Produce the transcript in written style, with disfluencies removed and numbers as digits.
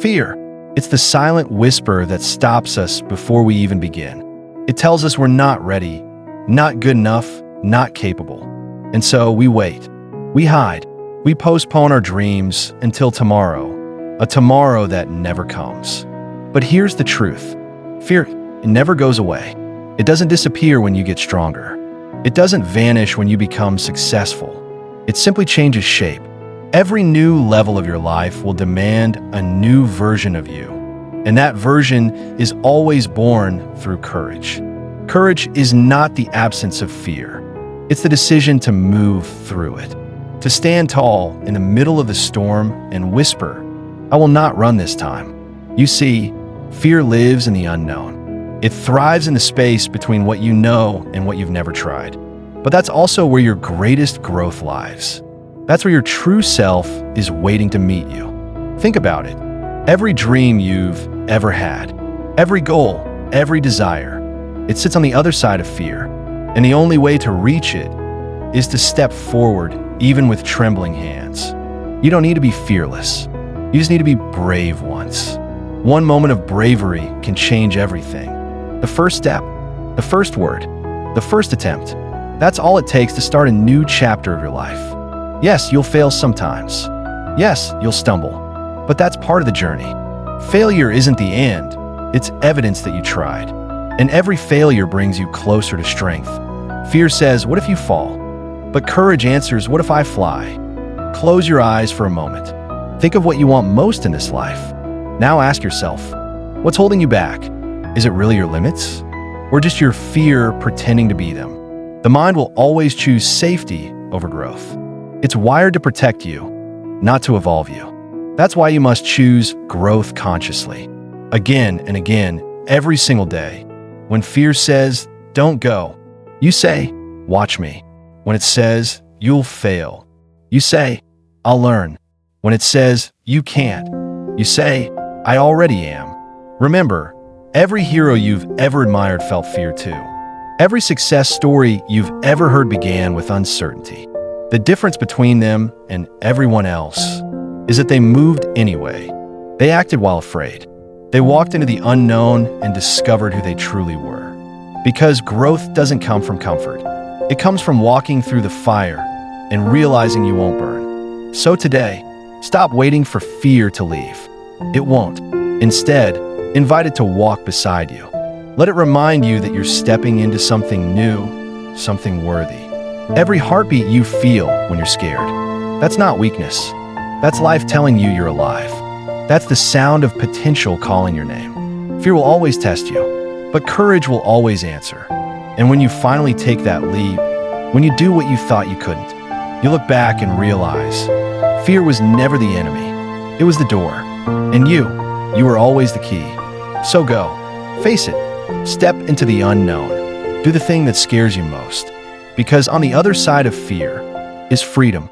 Fear. It's the silent whisper that stops us before we even begin. It tells us we're not ready, not good enough, not capable. And so we wait. We hide. We postpone our dreams until tomorrow, a tomorrow that never comes. But here's the truth. Fear, it never goes away. It doesn't disappear when you get stronger. It doesn't vanish when you become successful. It simply changes shape. Every new level of your life will demand a new version of you. And that version is always born through courage. Courage is not the absence of fear. It's the decision to move through it. To stand tall in the middle of the storm and whisper, "I will not run this time." You see, fear lives in the unknown. It thrives in the space between what you know and what you've never tried. But that's also where your greatest growth lies. That's where your true self is waiting to meet you. Think about it. Every dream you've ever had, every goal, every desire, it sits on the other side of fear. And the only way to reach it is to step forward, even with trembling hands. You don't need to be fearless. You just need to be brave once. One moment of bravery can change everything. The first step, the first word, the first attempt. That's all it takes to start a new chapter of your life. Yes, you'll fail sometimes. Yes, you'll stumble. But that's part of the journey. Failure isn't the end. It's evidence that you tried. And every failure brings you closer to strength. Fear says, "What if you fall?" But courage answers, "What if I fly?" Close your eyes for a moment. Think of what you want most in this life. Now ask yourself, what's holding you back? Is it really your limits? Or just your fear pretending to be them? The mind will always choose safety over growth. It's wired to protect you, not to evolve you. That's why you must choose growth consciously. Again and again, every single day. When fear says, "Don't go," you say, "Watch me." When it says, "You'll fail," you say, "I'll learn." When it says, "You can't," you say, "I already am." Remember, every hero you've ever admired felt fear too. Every success story you've ever heard began with uncertainty. The difference between them and everyone else is that they moved anyway. They acted while afraid. They walked into the unknown and discovered who they truly were. Because growth doesn't come from comfort. It comes from walking through the fire and realizing you won't burn. So today, stop waiting for fear to leave. It won't. Instead, invite it to walk beside you. Let it remind you that you're stepping into something new, something worthy. Every heartbeat you feel when you're scared, that's not weakness. That's life telling you you're alive. That's the sound of potential calling your name. Fear will always test you, but courage will always answer. And when you finally take that leap, when you do what you thought you couldn't, you look back and realize fear was never the enemy. It was the door. And you were always the key. So go, face it, step into the unknown. Do the thing that scares you most. Because on the other side of fear is freedom.